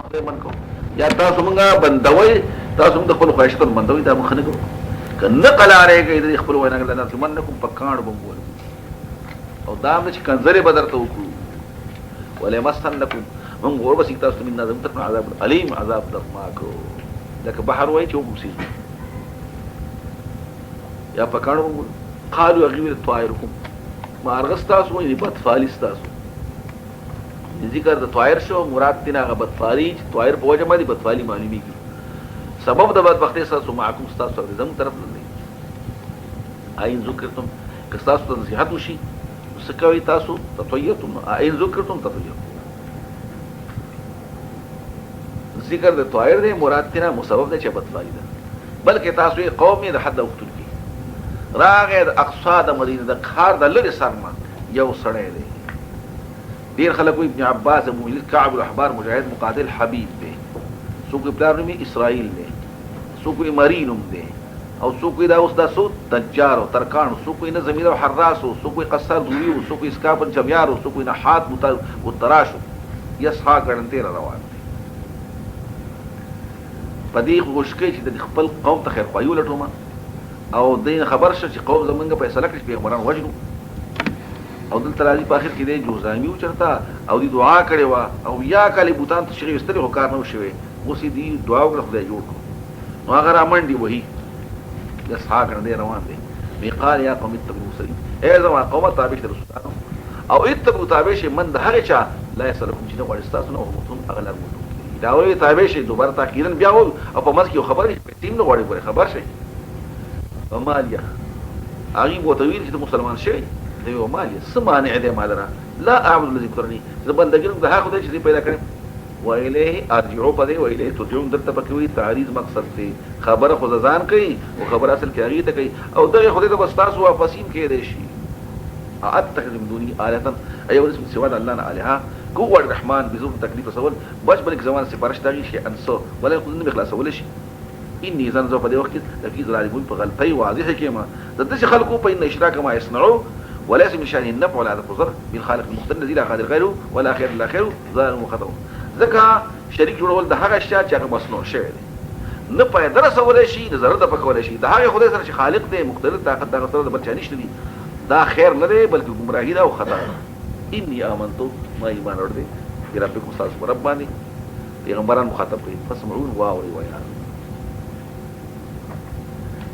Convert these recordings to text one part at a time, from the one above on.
خدای من کو یا تاسو مونږه بندوي تاسو موږ خپل خواهشات بندوي دا مخ نه کوو کنه قلاره کې د خپل وینا غل نه من کوم پکاڼ بمول او دا مې چې کنځره بدرته وکړو ولې مسنکم من ور بس تاسو من نظم تر عذاب الیم عذاب درماکو لکه بحر وای چې ومسي یا پکاڼ بمول قالوا غير طائركم ما ارغستاسو یعنی بدفالستاسو ذکر د طائر شو مراد تینا غ بدفالی طائر په وجه باندې بدفالی معلومیږي سبب د بدبختی سره معکم تاسو د زم طرف نه عین ذکرتم که تاسو ته نصیحت وشي سکوي تاسو تطیتم عین ذکرتم تطیتم ذکر د طائر دی مراد تینا مسبب نه چې بدفالی ده بلکې تاسو یې قوم یې د حد وختل کی راغه د اقصا د مدینه د خار د لری سرما یو سړی دی ډیر خلک ابن عباس مویل کعب الاحبار مجاهد مقاتل حبیب دی سو کوئی پلار نومي اسرائیل دی سو کوئی مرینم دی او سو کوئی دا اوس دا سو تجار او ترکان سو کوئی نه زمير او حراس او سو کوئی قصار دوی او سو کوئی اسکاپن چمیار او سو کوئی نحات متراش یسحا ګړنته روان دی پدې خوشکې چې د خپل قوم ته خیر خوایو لټوما او دین خبر شو چې قوم زمونږ په فیصله کې پیغمبران وژنو او دلته راځي په اخر کې د جوزامی چرتا او دی دعا کړي وا او یا کله بوتان تشریح استری هو کار نه شوي اوس دی دعا وکړه خدای جوړ کو نو هغه رامنډي وਹੀ د ساګ نه روان دي می قال یا قوم اتقوا سری اے زما قوم تابع رسولانو او اتقوا تابع شي من د هغه چا لا يسلكم چې نو ورستاسو نو متون اغلر متون دا وی تابع شي دوباره تاکیدن بیا او په مس کې خبر شي تیم نو وړي خبر شي ومالیا هغه بوتویل چې مسلمان شي دی ومالیا سمانع دې مالرا لا اعبد الذي ذكرني زبندګر د هغه خدای چې پیدا کړم و الیه ارجعوا پدې و الیه ترجعون درته پکوي تعریض مقصد دی خبره خو ځان کوي او خبره اصل کې هغه ته کوي او دغه خدای ته بستاسو واپسین کې دی شي اتخذ من دوني آلهة ايو اسم سواد الله الها قوة الرحمن بزوم تكليف سوال باش بلك زمان سفارش تاغي شيء انسو ولا يقول اني بخلاص ولا شيء اني زنزو په دې وخت کې د ظالمون په غلطي واضحه کېما د دې خلکو په ان اشراک ما يصنعوا وليس من شأن النفع ولا هذا الضر بالخالق المختل الذي لا قادر غيره ولا خير الا خيره ظالم وخطأ ځکه شریک جوړول د هغه شی چې هغه مصنوع شوی دی نه پیدا رسول شي د ضرر د پکول شي د هغه خدای سره چې خالق دی مختلف طاقت د غتر د بل چانش دی دا خیر نه دی بلکې گمراهی ده او خطا اني امنت ما ایمان ور دي ربکم تاسو رب باندې پیغمبران مخاطب کوي فسمعون واوري ویا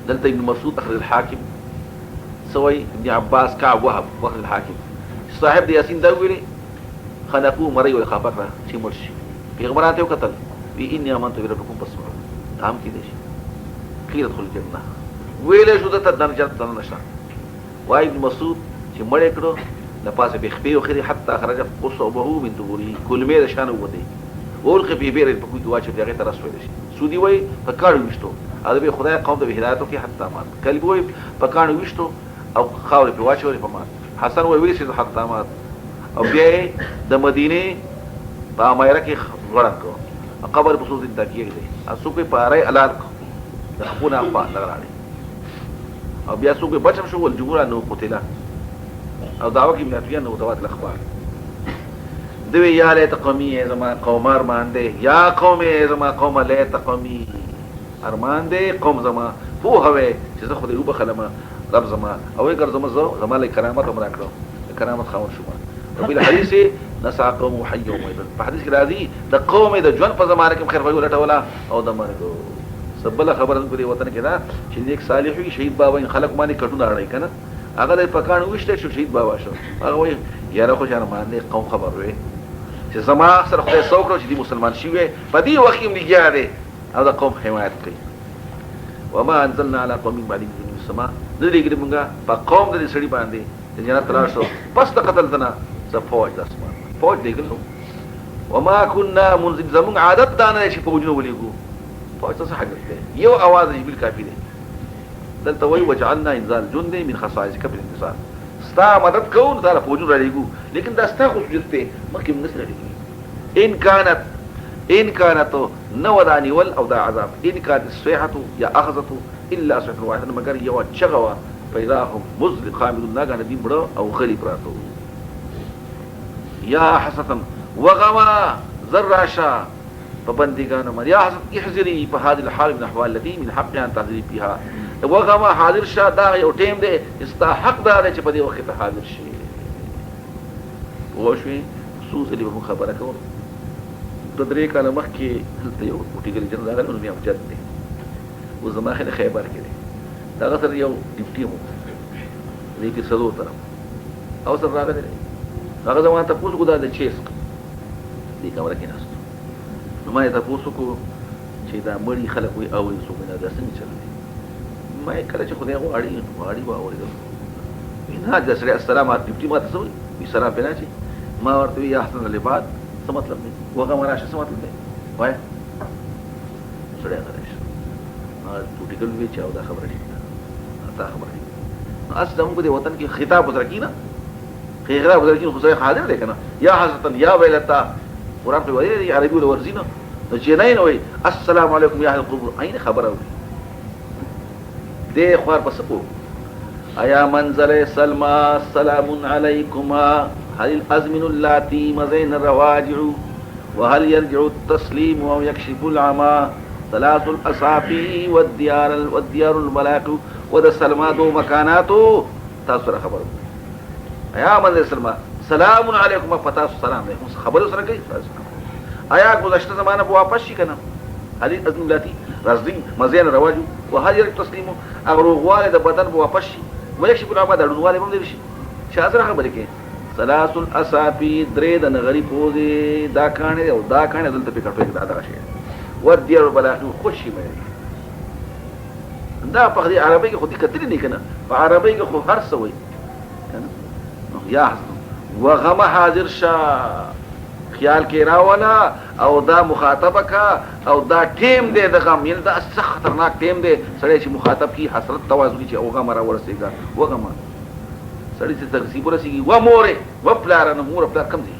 دلته ابن مسعود اخر الحاکم سوي ابن عباس كعب وهب واخر الحاکم صاحب د یاسین دا ویلي خلقو مری او خافقه چې مرشي پیغمبران ته قتل وی اني امنت بربکم فسمعون هم کې دي خیر ادخل الجنه ویلې شو ته درجه ته نشه وای ابن مسعود چې مړ کړو لپاسه به خپې او خري حتی خرج قصبه من دبره کل مې شان وته ورخه به بیره په کوم دوا چې هغه تر رسول شي سودی وای په کار وشتو ا به خدای قوم ته هدایتو کې حتی مات کلب وای په کار وشتو او خاور په واچوري په مات حسن وای ویل شي حتی مات او بیا د مدینه په امایره کې غړن کو قبر په صورت تکیه دی اسو په پاره الال د خپل اخوا لګراړي او بیا څوک بچم شو ول جمهور نو قتله او دعوه کې منافقان نو دوات الاخبار دوی یا لیت قومی زما قوم ارمان دے یا قوم زما قوم لیت قومی ارمان دے قوم زما فو هوه چې زه خو دې وبخلمه رب زما او یې ګرځم زما له کرامت عمر کړو کرامت خاور شو او بل حدیث نسع قوم حي يوم په حدیث کې راځي د قوم د ژوند په زمانه کې خیر وایو لټولا او د مرګ سبله خبرن په وطن کې دا چې نیک صالح وي شهید بابا خلک باندې کټونه اړای کنه هغه د پکان وشته شو شهید بابا شو هغه وای یاره خو جان باندې قوم خبر وي چې زما سره خدای څوکړو چې دی مسلمان شي وي په دې وخت کې لګیاره او د قوم حمایت کوي وما انزلنا على قوم بعد من السماء دې کې موږ په قوم د سړي باندې جنت راشو پس د قتل دنا صفوج د اسمان فوج دی ګلو وما كنا منزل زمون عادت دانه شي په وجنو ولېګو فوج څه حاجت دی یو आवाज جبريل کافي دی دلته وی وجعلنا انزال جند من خصائص كبر الانتصار ستا مدد کوو دا فوجو را لېګو لیکن دا ستا خصوصیت ته مخکې موږ سره لېګو ان كانت نوداني ول او دا عذاب ان كانت الصيحه يا اخذته الا صيحه واحده مگر یو چغوا پیدا هم مزل خامد ناګه دې بړو او غلی پراتو یا حسن وغما ذراشا فبندگان من یا حضرت احذری په هذه الحال من احوال التي من حق ان تحذری فيها وغما حاضر شه دا یو ټیم دی استا حق دا چې په دې وخت ته حاضر شي وښوي خصوصا له خبره کوم د درې کاله مخکې هلته یو ټیګل جن راغلی نو بیا مجد دی و زما خله خیبر کې دی دا سره یو ډیپټي مو دې کې سلو طرف او سره راغلی هغه زما ته پوښتنه کوله د چیس دې کمره کې ناست نو ما ته پوښتنه کو چې دا مړی خلک وي او څو نه دا څنګه چل ما کله چې خدای غواړي به اورېدل نه د سره السلام علیکم ډیپټي ما ته وي سلام پینا چې ما ورته یا احسن العباد څه مطلب دی وګه مراشه څه مطلب دی وای سره راځي ما ټوټیکل وی چې او دا خبره دي تا خبره دي اصل موږ د وطن کې خطاب وترکی نه خطاب وترکی خو ځای حاضر دی کنه یا حضرت یا ویلتا قرآن په وایي عربي ول ورزینه نو چې نه وي السلام علیکم یا اهل القبور عین خبره دې خبر پس کو ایا منزل سلمى سلام علیکما هل الازمن اللاتي مزين الرواجع وهل يرجع التسليم او يكشف العمى ثلاث الاصابع والديار الملاك ود سلمى دو مکاناتو تاسو خبر ایا منزل سلمى سلام علیکم پتا سلام علیکم خبر سره کوي ایا گذشته زمانہ واپس شي کنه هل الازمن اللاتي رزين مزين الرواجع وهل يرجع التسليم اگر غواله د بدن واپس شي ويكشف العمى دړونواله هم دي شي شاذره خبره کوي ثلاث الاصابع درې د نغری پوزي دا کانه او دا کانه دلته په کټوي دا شي ودير بلاغ خوشي مې دا په دې عربی کې خو دې کتل نه کنه په عربی کې خو هر څه وي کنه یا وغم حاضر شا خیال کې راولا او دا مخاطبه کا او دا ټیم دې د غم یل دا سخت خطرناک ټیم دې سړی چې مخاطب کی حسرت توازن چې اوغه مرا ورسېګا وغم سړی چې تغذیب ورسېږي و مورې و پلار نه مور پلار کم دي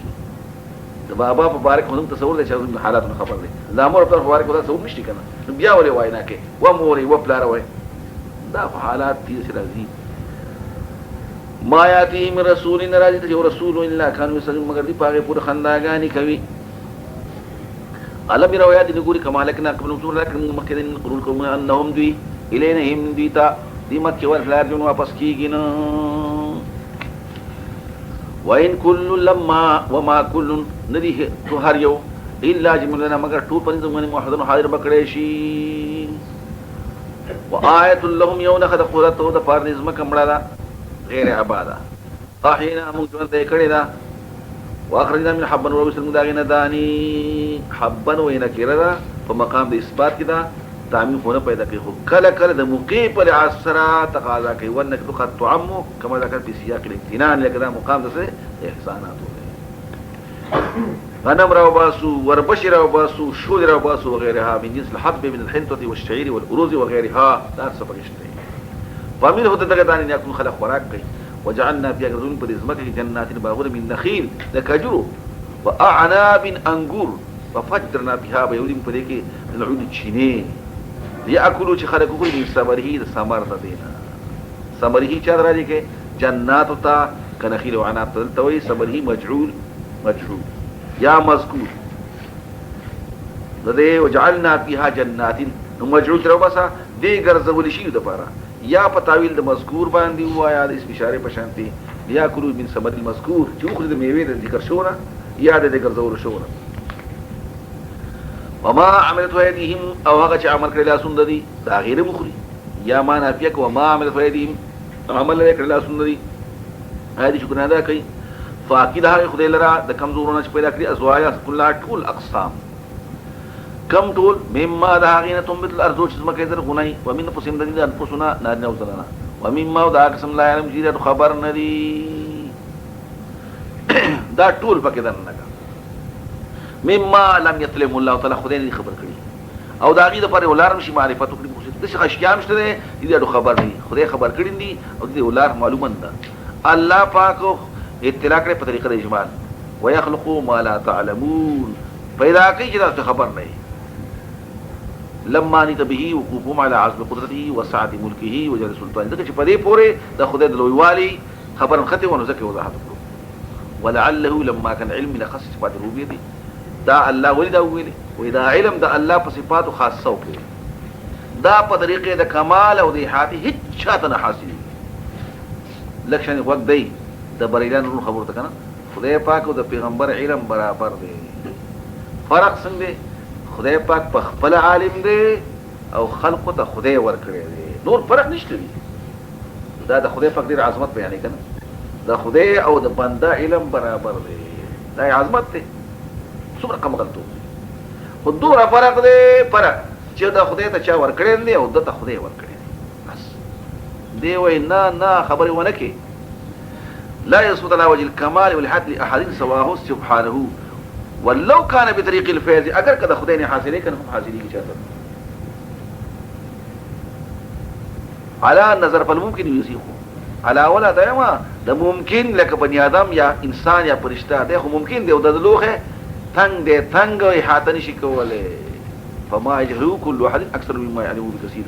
د بابا په بارک هم تصور دي چې حالات خبر دي دا مور پلار بارک ودا تصور نشته کنه بیا ولې وای نه کې و مورې و پلار وای دا حالات دي چې راځي ما یاتی من رسول ناراضی ته رسول الا كانوا يسلمون مگر دی پاګه پور خنداګانی کوي علم روایت دی ګوري کمالکنا قبل نزول لكن مکدن قرون قوم انهم دی الینهم دیتا دی مکه ور فلار جون واپس کیږي نو وان كل لما وما كل ندی تو هر یو الا جملنا مگر ټول پنځه باندې موحدن حاضر بکړې شي وآیت لهم یوم خد قرات او د فارنزم کمړه غیر عباده احینا موږ ته کړی دا واخرجنا من حبا ورسل مداغنا دانی حبا وینا کړه په مقام د اثبات کې دا تعمیم هونه پیدا کوي کله کله د موقع پر عصرا تقاضا کوي ونک تقط عمو كما ذكر في سياق الامتنان لکه مقام د احسانات غنم راو باسو وربشر راو باسو شود راو باسو وغيرها من جنس الحب من الحنطه والشعير والارز وغيرها دا سبقشته فامن هو دغه دانی نه کوم خلق خوراک کوي وجعلنا في غرون پر ازمکه جنات باغون من نخيل لكجرو واعناب انغور وفجرنا بها بيولم پر کې العود چینه ليأكلوا چې خلق کوي من ثمره د ثمر دینا ثمره چا راځي کې جنات تا کنخيل وعناب تلتوي ثمره مجعول یا مذکور دې وجعلنا فيها جنات مجعول تر وبسا دې ګرځول شي د پاره یا په تعویل د مذکور باندې وایا د اس اشاره په شانتي یا کلو من ثمر المذکور چې خو د میوه د ذکر شوره یا د ګرځول شوره وما عملت ايديهم او هغه چې عمل کړی لاسونه دي دا غیر مخري یا ما نافیک وما عملت ايديهم عمل کړی لاسونه دي هذه شکر ادا کوي فاقد هغه خدای لرا د کمزورونو چې پیدا کړی ازوایا کله ټول اقسام کم ټول مما دا غینه تنبت الارض چې زمکه در غنای ومن قسم د انفسنا نارنه وزلنا ومما دا قسم لا علم جیره خبر ندی دا ټول پکې درنه مما لم يطلب الله تعالی خدای نه خبر کړی او دا غي د پر ولار مشي معرفت کړی خو د څه اشکام شته دې خبر نه خدای خبر کړی دي او دې ولار معلومه ده الله پاک اطلاع کړی په طریقه د اجمال ويخلق ما لا تعلمون پیدا کوي چې تاسو خبر نه لما نت به وقوفهم على عزم قدرته وسعه ملكه وجل سلطان دغه چې په دې پوره د خدای د لویوالي خبر خته ونه ځکه وضاحت وکړو ولعله لما كان علم لخص صفات الربوبيه دا الله ولې دا ویلي وایي دا علم د الله په صفاتو خاصه وکړي دا په طریقې د کمال او د احاطې هیڅ چاته نه حاصلېږي لږ شانې غوږ دی د بریلیانو ورونو خبرو ته که نه خدای پاک او د پیغمبر علم برابر دی فرق څنګه دی خدای پاک په خپل عالم دی او خلقو ته خدای ورکړی دی نور فرق نشته دی دا د خدای پاک ډېر عظمت بیانوي که نه د خدای او د بنده علم برابر دی دا عظمت دی څومره کمغلتوب خو دومره فرق دی فرق چې د خدای ته چا ورکړی دی او ده ته خدای ورکړی دی بس دی وایي نه خبرې ونه کړي لا يسقط على وجه الكمال والحد لأحد سواه سبحانه ولو كان بطريق الفيض اگر کده خدای نه حاصلې کنه هم حاصلې چاته على نظر فالممكن يسيخو على ولا دائما د ممکن لکه بني ادم یا انسان یا فرشتہ ده خو ممکن دی او د لوخه تنگ دی تنگ او احاطه نشي کوله فما يجهو كل واحد اكثر مما يعلم بكثير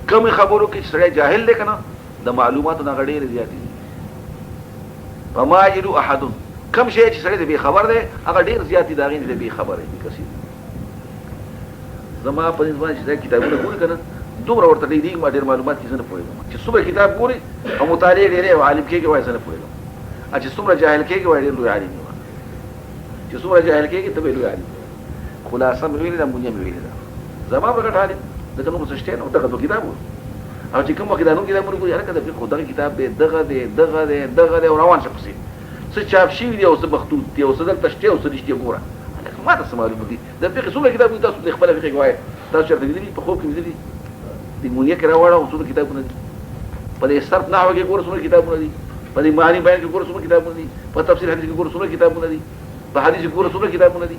کم خبرو کې سره جاهل دی کنه د معلوماتو نه غړي زیات دي فما يجهو احد کم شي چې سره دې خبر دی هغه ډیر زیات دي دا غین دې خبره دي کثیر زما په دې باندې چې کتابونه ګوري کنه دومره ورته دی ما ډیر معلومات کیسه نه پوهیږم چې څومره کتاب ګوري او مطالعه لري او عالم کېږي وایي څه نه پوهیږم چې څومره جاهل کېږي وایي ډیر لوی عالم دی چې څومره جاهل کېږي ته لوی عالم خلاصه مې ویل دا مونږ مې ویل دا زما برکت عالم دغه نو څه شته نو دغه کتاب او چې کوم وخت دا نو کتاب ګوري هر کله په خدای کتاب به دغه روان شي پسې څه چاپ شي دی او څه مخطوط دی او څه دلته شته او څه نشته ګوره ما ته سمالو دي د فقه څومره کتاب تاسو د خپل فقه وایي تاسو چرته دي په خوب کې دي د مونږه کې راوړو او څومره کتابونه دي په دې صرف نحو کې ګوره څومره کتابونه دي په دې معنی بیان کې ګوره څومره کتابونه دي په تفسیر حدیث کې ګوره څومره کتابونه دي په حدیث کې ګوره څومره کتابونه دي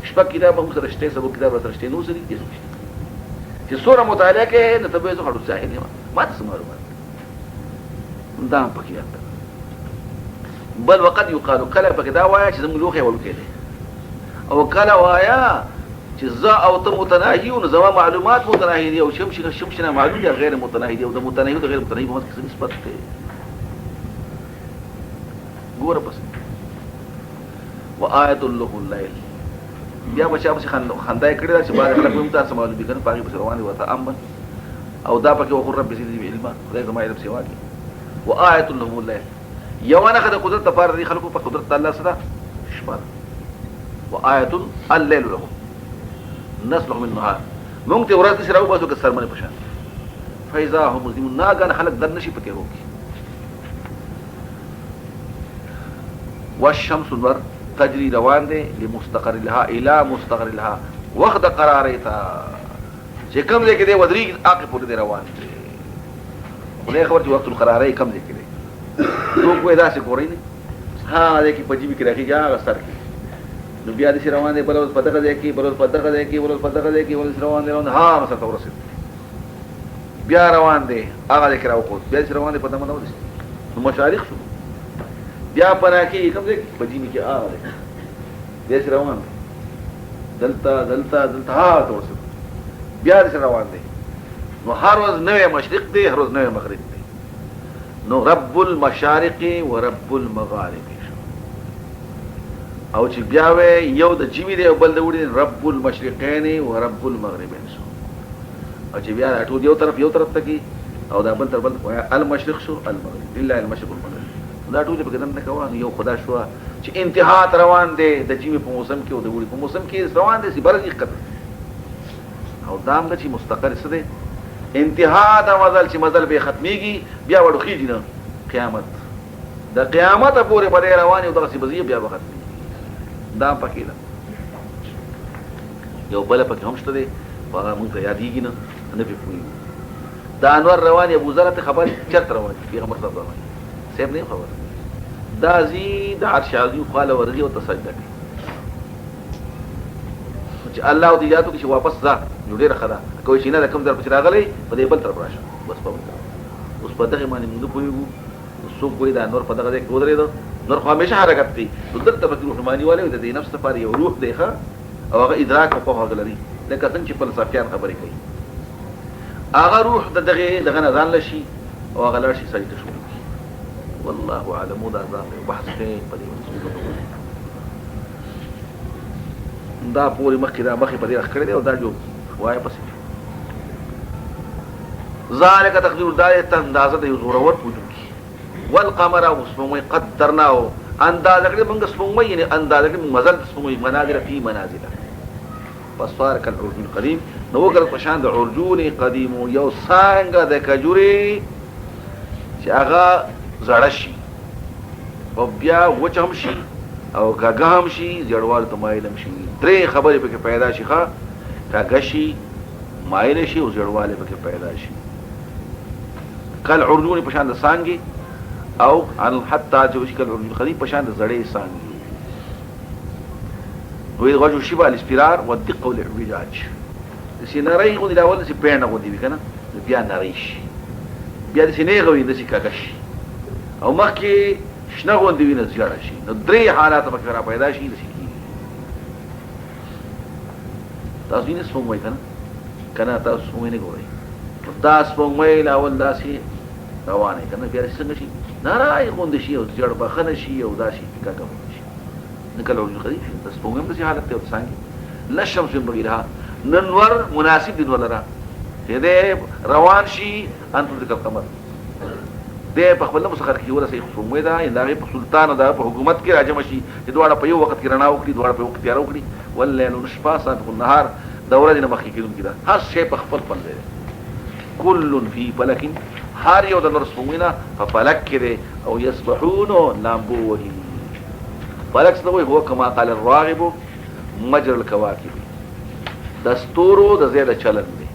شپږ کتاب هم سره شته سبو کتاب سره شته نو سره دي چې سوره مطالعه کې نه تبه زه هډو ظاهر ما ته سمالو دا پکې بل وقد يقال کله پکې دا وایا چې زموږ لوخه ولکې دي او کله وایا چې ز او ته متناهي او زما معلومات متناهي دي او شمشنه معلوم دي غیر متناهي دي او د متناهي او غیر متناهي په منځ کې نسبت ده ګوره بس وآية له الليل بیا بچا په خندای کړی دا چې باندې خلک هم تاسو معلوم دي کنه پاګي په رواني وته امن او دا پکې وقر رب زيدني علما خدای زما علم سیوا کی وآية له الليل یو نه خدای قدرت لپاره دي خلکو په قدرت الله سره شپه وآية الليل له نسلخ من النهار مونږ ته ورځ سره وباسو که سرمنه پشان فاذا هم مسلمون ناګان خلک در نشي پکې وکي والشمس نور تجري روان دي لمستقر لها الى مستقر لها وخت قرار ایتا چې کوم ځای کې دی ودري اقه پورې دی روان دي خدای خبر چې وخت القرارې کم ځای کې دی څوک وای دا څه کوي نه ها دې کې پجې کې راځي هغه سر کې نو بیا دې روان دي بل په دغه ځای کې بل په دغه ځای کې بل په دغه ځای کې ول روان دي ها مسته ورسید بیا روان دي هغه دې راو خو بیا روان دي په دمه نو دي نو مشارق شو بیا پرا کې کوم ځای پجې کې هغه دې روان دي دلته ها ورسید بیا دې روان دي نو هر ورځ نوې مشرق دی هر ورځ نوې مغرب دی نو رب المشارق و رب المغارب او چې بیا وې یو د جیمی دی او بل د وړي رب المشرقین و رب المغربین شو او چې بیا ټول یو طرف ته کی او دا بل طرف المشرق شو المغرب لله المشرق والمغرب دا ټول په کدن نه کوه یو خدا شو چې انتها روان دی د جیمی په موسم کې او د وړي په موسم کې روان دی سی برز قدر او دام د چې مستقر څه دی انتها دا مزل چې مزل به ختميږي بیا وړخیږي نه قیامت د قیامت پورې په رواني او دغه سي بیا وخت دا پکې ده یو بل پکې هم شته دی هغه مونږ ته یادېږي نه پوهېږو دا انور رواني ابو ذر ته خبر چرته رواني پیغمبر صاحب رواني صاحب نه خبر دا زی د عرش عظیم خاله ورغي او تسجد کوي چې الله دې یادو کې واپس ځه نو ډېر خدا کوئی چې نه کوم در پچ راغلی په دې بل طرف راشه بس په اوس په دغه باندې موږ پوهېږو څوک وایي دا نور په دغه ځای کې ودرېده نور خو همیشه حرکت کوي نو دلته به روح مانی والے د دې نفس لپاره یو روح دی ښه او هغه ادراک او پوهه لري لکه څنګه چې فلسفیان خبرې کوي هغه روح دغه نه ځان لشي او هغه لار شي سړي ته شروع کوي والله اعلم دا ځان بحث کوي په دې دا پورې مخکې دا مخې په دې راخ کړی دی او دا جو وایه پسې ذالک تقدیر دا اندازه د یو زورور وجودکي والقمر وسپوږمۍ قدرناه اندازه کړې موږ سپوږمۍ یعنې اندازه کړې موږ مزل سپوږمۍ منازل فی منازل فصار کالعرجون القدیم نو وګوره په شان د عرجون قدیم یو څانګه د کجورې چې هغه زړه شي او بیا وچ هم شي او کاږه هم شي زیړوالي ته مایل هم شي درې خبرې پکې پیدا شي ښه کاږه شي مایل شي او زیړوالی پکې پیدا شي کالعرجون په شان د څانګې او حتی چې وشي کالعرجون القدیم په شان د زړې څانګې ويغجو شبه الاسترار والدقه والاعوجاج سي ناري غو دي اول سي پېنه غو دي کنه بیا ناري شي بیا د سینې غوي د سي کاکش او مخکې شنه غو دي وینځ جوړ شي نو درې حالات په کړه پیدا شي د سي تاسو یې سپوږمۍ کنه تاسو سپوږمۍ نه ګورئ دا سپوږمۍ لا اول داسي روانه کنه بیا څنګه شي نارای غو دي شي او جوړ بخنه شي او داسي کاکم نکلو القدیم د سپوږمۍ په حالت ته وسانګي لا شمس ينبغي لها ننور مناسب دي ولرا دې روان شي انت ذکر قمر دې په خپل مسخر کې ورسې سپوږمۍ دا یندغه په سلطان دا په حکومت کې راځم شي چې دواړه په یو وخت کې رڼا وکړي دواړه په یو وخت تیار وکړي والليل نشفا سابق النهار دوره دې مخکې کېدون کړه هر شی په خپل فن دی كل في فلك هر یو د نور سپوږمۍ په فلک کې او يسبحون لامبو وهي فلک څه هو کما قال الراغب مجرى الكواكب دستورو د زیاده چلن دی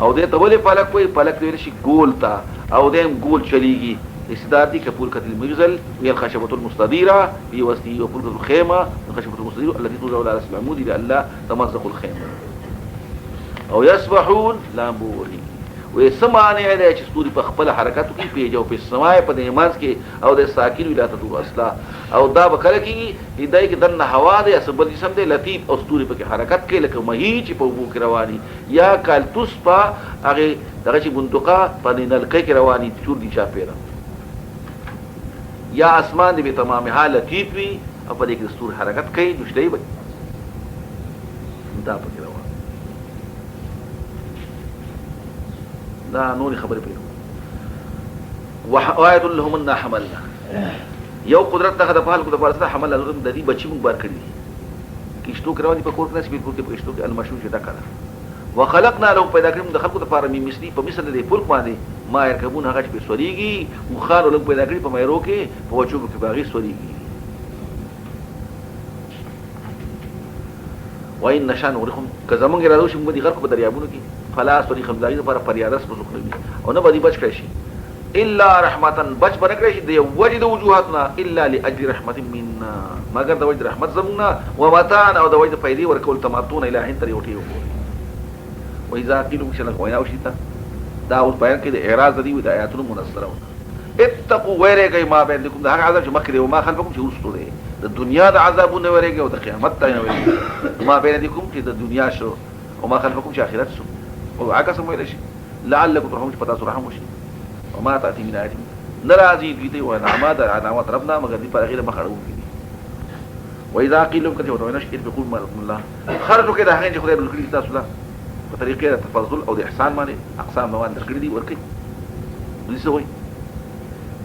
او دې ته ولې فلک وای فلک دې شي ګول تا او دې ګول چلیږي استدادي کپور کتل مجزل هي الخشبه المستديره في وسطه وفوق الخيمه الخشبه المستديره التي توضع على راس العمود لالا تمزق الخيمه او يسبحون لامبوري وسمانه علی چې ستوري په خپل حرکتو کې پیجو په سماي په نیماز کې او د ساکن ولایت دو اصله او دا وکړه کې هدايه کې دنه هوا د اسبل جسم د لطیف او ستوري په حرکت کې لکه مهي چې په وبو کې رواني یا کالتوس په هغه دغه چې بندقه په نلکه کې رواني چور دي چاپیره یا اسمان دې په تمام حال لطیف وي او په دې کې ستور حرکت کوي دوشلې وي دا په دا نور خبرې پیو وآیت لهم ان حملنا یو قدرت دغه د پال کو د پارسته حمل د دې بچی موږ بار کړی کیشتو کراوی په کور کې نسبت کور کې کیشتو کې المشوش دا کړه وخلقنا له پیدا کړم د خلقو د پاره می مثلی په مثل د فلک باندې ما يركبون هغه چې په سوريږي مخالو له پیدا کړی په مېرو کې په وچو کې باغی سوريږي وای نشان ورخم کزمون کې راځو چې موږ دي غرق په دریابونو کې فلاس پرې خمداري لپاره پریادس په زخموي او نه بدی بچ کړی شي الا رحمتن بچ بن کړی شي د وجد وجوهاتنا الا لاجل رحمت منا مگر د وجد رحمت زمنا ومتان او د وجد فائدې ورکول تماتون الى هن تر یوټي و اذا قيلوا شنو وینا او شي دا اوس بیان کې د اعراض دی د آیاتونو منصره اتقوا ويرګي ما بينكم ده هغه عذاب چې مخکې او ما خلفكم چې وستو دی د دنیا د عذابونه ويرګي او د قیامت ته ويرګي ما بينكم چې د دنیا شو او ما خلفكم چې آخرت شو او عکس مو لشي لعلكم ترحمون پتا سره رحم وشي وما تاتي من آيات ناراضي دي او نعمات علامات ربنا مگر دي پر غیر مخړو دي واذا قيل لهم كتبوا ونشكر بقول ما الله خرجوا كده هغه چې خدای بل کړی تاسو لا په طریقې د تفضل او د احسان باندې اقسام مواد درکړي دي ورکي دي څه وایي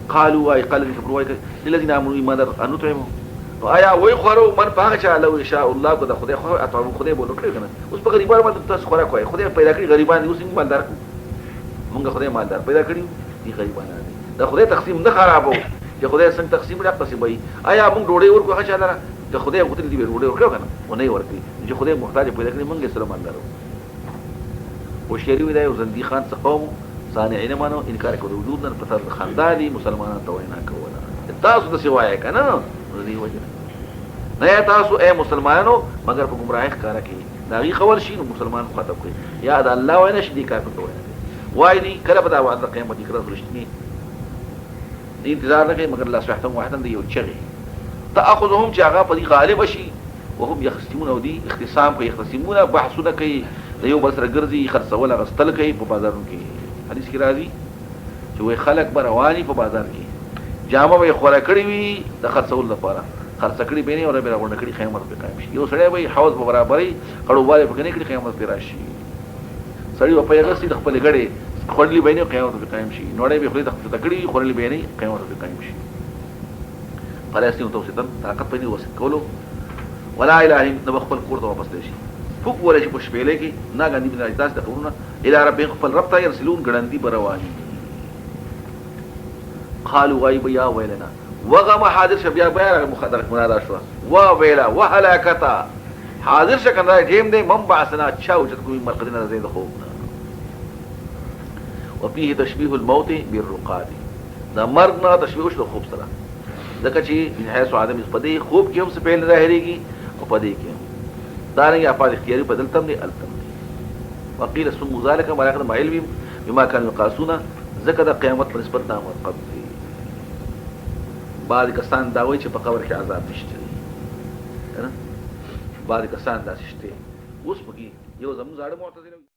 قالوا اي قال كبروا للذين امنوا ما در ان نطعموا آیا وای خورو من پاغه چا لو ان شاء الله کو د خدای خو اطعام خدای بوله کړی کنه اوس په غریبانو باندې تاسو خورا کوي خدای پیدا کړی غریبان اوس موږ مالدار موږ خدای مالدار پیدا کړی دي غریبان دي د خدای تقسیم نه خرابو چې خدای څنګه تقسیم نه قسمي آیا موږ ډوړې ورکو هغه چاله چې خدای غوتل دی ډوړې ورکو کنه و نه ورکي چې خدای محتاج پیدا کړی موږ سره مالدار او شری وی دا یو زندي خان څخه قوم صانعین مانو انکار کوي وجود نه پتر خاندانی مسلمانانو ته وینا کوله تاسو د سوای کنه دې وجه نه تاسو اے مسلمانانو مگر په گمراهی ښکارا کوي داغي خول شي نو مسلمان خطب کوي یا د الله وینا شدي کار کوي وای دي کله په دا وعده قیامت کې راځي دې انتظار نه کوي مگر الله سبحانه وتعالى دی یو چغي تاخذهم چې هغه په غالب شي وهم يخصمون او دي اختصام کوي يختصمون بحثونه کوي د یو بل سره ګرځي خرڅول غستل کوي په بازارونو کې حدیث کې راځي چې وای خلک برواني په بازار کې جامه وي خورا کړی وي د خرڅول لپاره خرڅکړي بینه او ربره ورنه کړي قیامت په قائم شي یو سړی وي حوض په برابرۍ کړهواله په کني کړي قیامت په راشي سړی په پیغه سي د خپل غړي خړلې بینه قیامت په قائم شي نوړې به خپل د تکړي خړلې بینه قیامت په قائم شي فلسطین توسیدن طاقت په دې وسط کولو ولا اله الا خپل کور ته واپس شي فوق ولا شي په شپېلې کې ناګاندي بنا تاسو د قرونه الى رب خپل رب ته يرسلون ګړندي برواني قالوا غيب يا ويلنا وغم حاضر شبيا بیا مخدر منادا شو وا ویلا وهلاکتا حاضر شکندا جیم دې منبعثنا اچھا وجد کوئی مرقدنا زید خوب وفيه تشبيه الموت بالرقاد دا مرګ نه تشبيه شو خوب سره ځکه چې من حيث عدم پدې خوب کې هم څه پیل ظاهريږي او پدې کې دا نه یا په اختیاري بدلتم نه التم وقيل سم ذلك ما يقدم علم بما كان يقاسون ذکر د قیامت په نسبت دا مرقب دي بعض کسان دا وایي چې په قبر کې عذاب نشته بعض کسان دا شته اوس پکې یو زموږ زاړه معتزله